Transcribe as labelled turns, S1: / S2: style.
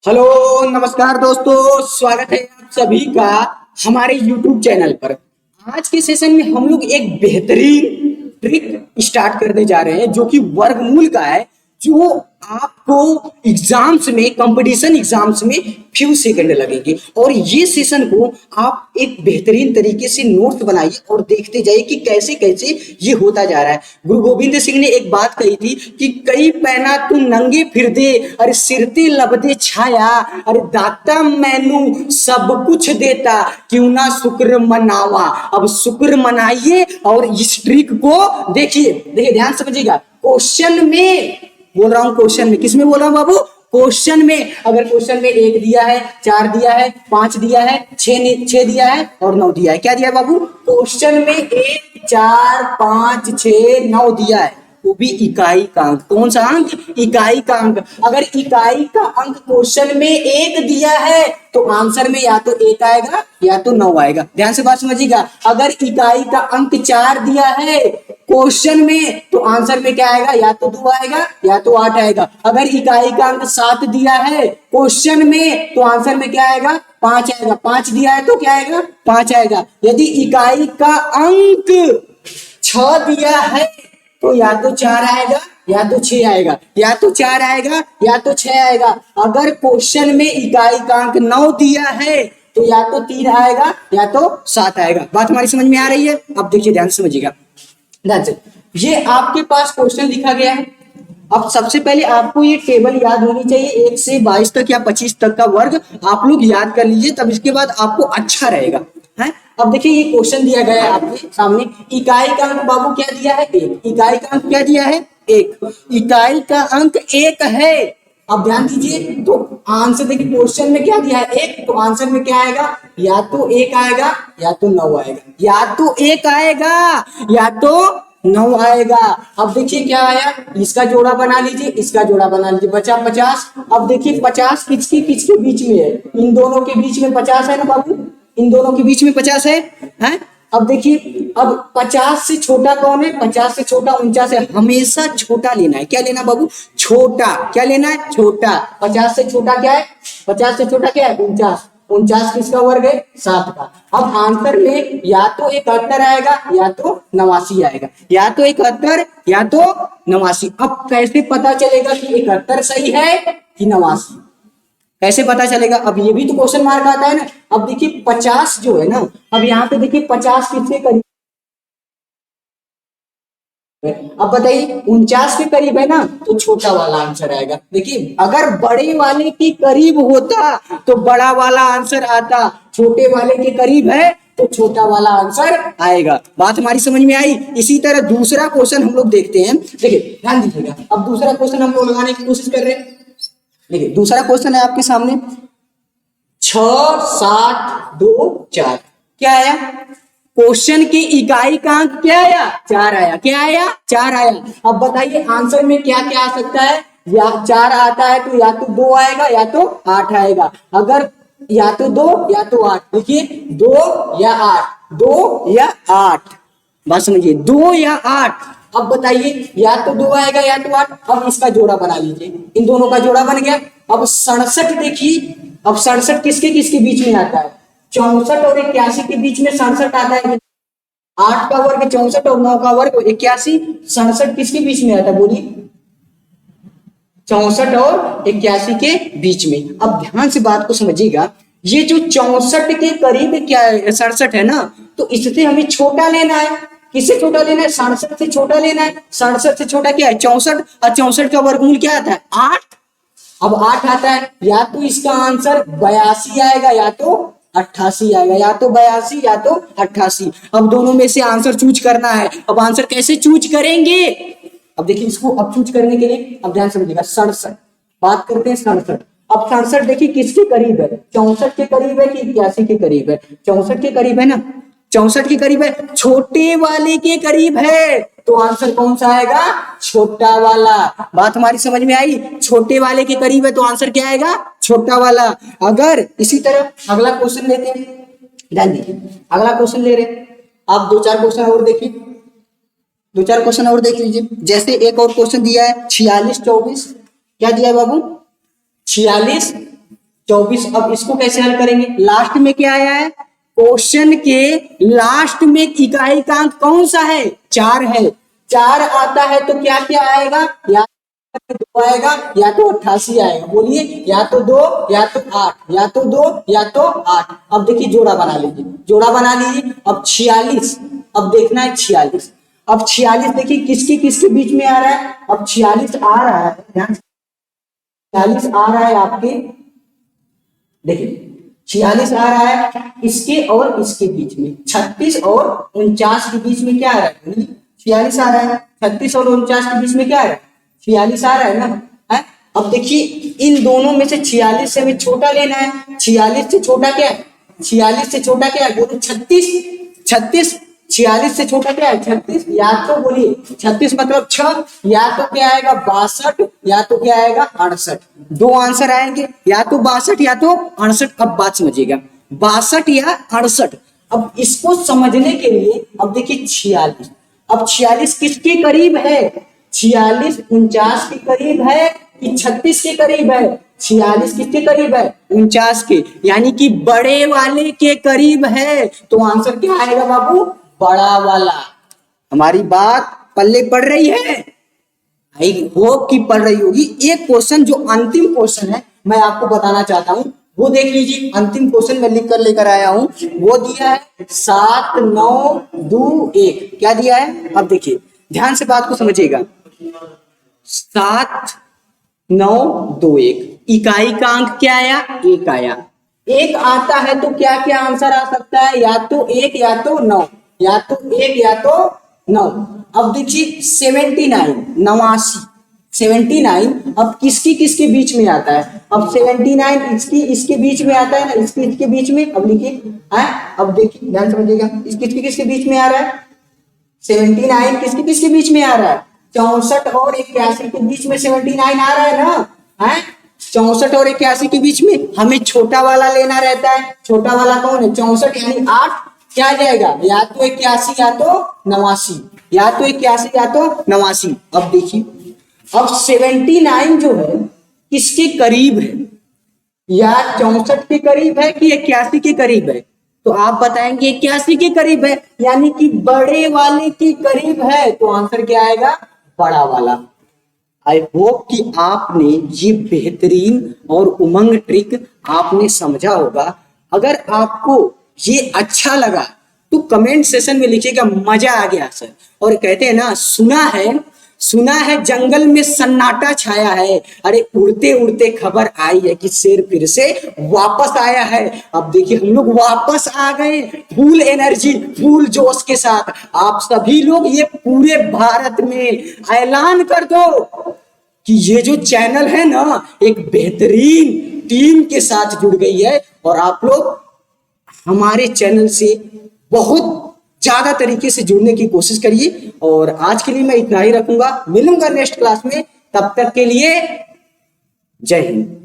S1: Hello नमस्कार दोस्तों, स्वागत है आप सभी का हमारे YouTube चैनल पर। आज के सेशन में हम लोग एक बेहतरीन ट्रिक स्टार्ट करने जा रहे हैं जो कि वर्गमूल का है, जो आपको एग्जाम्स में, कंपटीशन एग्जाम्स में फ्यू सेकंड लगेंगे। और ये सेशन को आप एक बेहतरीन तरीके से नोट्स बनाइए और देखते जाइए कि कैसे कैसे ये होता जा रहा है। गुरु गोविंद सिंह ने एक बात कही थी कि कई पैना तू नंगे फिर दे, अरे सिरते लब दे छाया, अरे दाता मैनू सब कुछ देता, क्यों ना शुक्र मनावा। अब शुक्र मनाइए और इस ट्रिक को देखिए। देखिए ध्यान समझिएगा, क्वेश्चन में बोल रहा हूं, क्वेश्चन में किसमें बोल रहा हूं बाबू? क्वेश्चन में। अगर क्वेश्चन में 1 दिया है, 4 दिया है, 5 दिया है, 6 दिया है और 9 दिया है। क्या दिया है बाबू? क्वेश्चन में 1, 4, 5, 6, 9 दिया है, वो भी इकाई का अंक। कौन सा अंक? इकाई का अंक। अगर इकाई का अंक क्वेश्चन में 1 दिया है तो आंसर में या तो 1 आएगा या तो 9 आएगा। ध्यान से बात समझिएगा। अगर इकाई का अंक 4 दिया है क्वेश्चन में तो आंसर में क्या आएगा? या तो 2 आएगा या तो 8 आएगा। अगर इकाई का अंक 7 दिया है क्वेश्चन में तो आंसर में क्या आएगा? 5 आएगा। 5 दिया है तो क्या आएगा? 5 आएगा। यदि इकाई का अंक 6 दिया है तो या तो 4 आएगा या तो 6 आएगा, या तो 4 आएगा या तो 6 आएगा। अगर क्वेश्चन में इकाई का अंक 9 दिया है तो या तो 3 आएगा या तो 7 आएगा। बात हमारी समझ में आ रही है? अब देखिए ध्यान से समझिएगा। ये आपके पास क्वेश्चन लिखा गया है। अब सबसे पहले आपको ये टेबल याद होनी चाहिए, 1 से 22 तक या 25 तक का वर्ग आप लोग याद कर लीजिए, तब इसके बाद आपको अच्छा रहेगा है। अब देखिए ये क्वेश्चन दिया गया है आपके सामने। इकाई का अंक बाबू क्या दिया है? 1। इकाई का अंक क्या दिया है? 1। इकाई का अंक 1 है। अब ध्यान दीजिए, तो आंसर देखिए क्वेश्चन में क्या दिया है? 1, तो आंसर में क्या आएगा? या तो 1 आएगा या तो 9 आएगा, या तो 1 आएगा या तो 9 आएगा। अब देखिए क्या आया, इसका जोड़ा बना लीजिए, इसका जोड़ा बना लीजिए, बचा 50। अब देखिए 50 किसके किसके बीच में है? इन दोनों के बीच में 50 है ना बाबू, इन दोनों के बीच में 50 है, हैं? अब देखिए, अब 50 से छोटा कौन है? 50 से छोटा 49 है। हमेशा छोटा लेना है। क्या लेना बाबू? छोटा। क्या लेना है? छोटा। 50 से छोटा क्या है? 50 से छोटा क्या है? 49। 49 किसका वर्ग है? 7 का। अब आंसर में या तो 71 आएगा या तो 89 आएगा, या तो 71 या तो 89। अब कैसे पता चलेगा कि 71 सही है कि 89? कैसे पता चलेगा? अब ये भी तो क्वेश्चन मार्क आता है ना। अब देखिए 50 जो है ना, अब यहाँ पे देखिए 50 किसके करीब है? अब बताइए 49 के करीब है ना, तो छोटा वाला आंसर आएगा। देखिए अगर बड़े वाले के करीब होता तो बड़ा वाला आंसर आता, छोटे वाले के करीब है तो छोटा वाला आंसर आएगा। बात हमारी समझ में आई? इसी तरह दूसरा क्वेश्चन हम लोग देखते हैं। देखिए ध्यान दीजिएगा, अब दूसरा क्वेश्चन हम लोग लगाने की कोशिश कर रहे हैं। देखिए दूसरा क्वेश्चन है आपके सामने, 6, 7, 2, 4। क्या आया? क्वेश्चन की इकाई का अंक क्या आया? 4 आया। क्या आया? 4 आया। अब बताइए आंसर में क्या क्या आ सकता है? या 4 आता है तो या तो 2 आएगा या तो 8 आएगा। अगर या तो 2 या तो 8, देखिए 2 या 8, 2 या 8। बात समझिए, 2 या 8। अब बताइए या तो 2 आएगा या तो 8। अब इसका जोड़ा बना लीजिए, इन दोनों का जोड़ा बन गया। अब 67 देखिए, अब 67 किसके किसके बीच में आता है? 64 और 81 के बीच में 67 आता है। 8 का वर्ग 64 और 9 का वर्ग 81, 67 किसके बीच में आता है? बोलिए। 64 और 81 के बीच में। अब ध्यान से बात को समझिएगा, ये जो 64 के करीब क्या है? 67 है ना, तो इससे हमें छोटा लेना है। किससे छोटा लेना है? 67 से छोटा लेना है। 67 से छोटा क्या है? 64। और 64 का वर्गमूल क्या आता है? 8। अब 8 आता है, या तो इसका आंसर 82 आएगा या तो 88 आएगा, या तो 82 या तो 88। अब दोनों में से आंसर चूज करना है। अब आंसर कैसे चूज करेंगे? अब देखिए इसको अब चूज करने के लिए अब ध्यान समझिएगा, 67 बात करते हैं। 67, अब 67 देखिए किसके करीब है? 64 के करीब है कि 81 के करीब है? 64 के करीब है ना, 64 के करीब है, छोटे वाले के करीब है, तो आंसर कौन सा आएगा? छोटा वाला। बात हमारी समझ में आई? छोटे वाले के करीब है तो आंसर क्या आएगा? छोटा वाला। अगर इसी तरह अगला क्वेश्चन लेते हैं, ध्यान दीजिए, अगला क्वेश्चन ले रहे हैं। आप 2-4 क्वेश्चन और देखिए, 2-4 क्वेश्चन और देख लीजिए। जैसे एक और क्वेश्चन दिया है 46, 24। क्या दिया है बाबू? 46, 24। अब इसको कैसे हल करेंगे? लास्ट में क्या आया है? क्वेश्चन के लास्ट में इकाई का अंक कौन सा है? 4 है। 4 आता है तो क्या क्या आएगा? या तो 2 आएगा या तो 88 आएगा। बोलिए, या तो 2 या तो 8, या तो 2 या तो 8। अब देखिए जोड़ा बना लीजिए, जोड़ा बना लीजिए। अब 46, अब देखना है 46। अब 46 देखिए किसके किसके बीच में आ रहा है? अब 46 आ रहा है, ध्यान से 46 आ रहा है आपके, देखिए 46 आ रहा है इसके और इसके बीच में। 36 और 49 के बीच में क्या आ रहा है? 46 आ रहा है। 36 और 49 के बीच में क्या आ रहा है? 46 आ रहा है ना, है? अब देखिए इन दोनों में से 46 से हमें छोटा लेना है। 46 से छोटा क्या है? 46 से छोटा क्या है? बोलो 36। 36 46 से छोटा क्या है? 36। या तो बोलिए 36 मतलब 6, या तो क्या आएगा? 62, या तो क्या आएगा? 68। दो आंसर आएंगे, या तो 62 या तो 68। अब बात समझिएगा, 62 या 68। अब इसको समझने के लिए अब देखिए 46, अब 46 किसके करीब है? 46 49 के करीब है कि 36 के करीब है? 46 किसके करीब है? 49 के, यानी कि बड़े वाले के करीब है। तो आंसर क्या आएगा बाबू? बड़ा वाला। हमारी बात पल्ले पड़ रही है? आई होप कि पढ़ रही होगी। एक क्वेश्चन जो अंतिम क्वेश्चन है मैं आपको बताना चाहता हूं, वो देख लीजिए। अंतिम क्वेश्चन मैं लिख कर लेकर आया हूं, वो दिया है 7 9 2 1। क्या दिया है? अब देखिए ध्यान से बात को समझिएगा। 7 9 2 1, इकाई का अंक क्या आया? 1 आया। 1 आता है तो क्या क्या आंसर आ सकता है? या तो 1 या तो 9, या तो 1 या तो 9। अब देखिए 79 89, 79 अब किसकी किसके बीच में आता है? अब 79 इसकी इसके बीच में आता है ना, इसके इसके बीच में। अब लिखिए है, अब देखिए ध्यान समझिएगा, किसके किसके बीच में आ रहा है? 79 किसके किसके बीच में आ रहा है? 64 और 81 के बीच में 79 आ रहा है ना, है? 64 और 81 के बीच में हमें छोटा वाला लेना रहता है। छोटा वाला कौन है? 64 यानी 8। क्या आ जाएगा? या तो 81 या तो 89, या तो 81 या तो 89। अब देखिए, अब 79 जो है किसके करीब है? या 64 के करीब है कि 81 के करीब है? तो आप बताएंगे 81 के करीब है, यानी कि बड़े वाले के करीब है। तो आंसर क्या आएगा? बड़ा वाला। आई होप कि आपने ये बेहतरीन और उमंग ट्रिक आपने समझा होगा। अगर आपको ये अच्छा लगा तो कमेंट सेशन में लिखिएगा मजा आ गया सर। और कहते हैं ना, सुना है जंगल में सन्नाटा छाया है। अरे उड़ते उड़ते खबर आई है कि शेर फिर से वापस आया है। अब देखिए हम लोग वापस आ गए फुल एनर्जी फुल जोश के साथ। आप सभी लोग ये पूरे भारत में ऐलान कर दो कि ये जो चैनल है ना एक बेहतरीन टीम के साथ जुड़ गई है। और आप लोग हमारे चैनल से बहुत ज्यादा तरीके से जुड़ने की कोशिश करिए। और आज के लिए मैं इतना ही रखूंगा, मिलूंगा नेक्स्ट क्लास में। तब तक के लिए जय हिंद।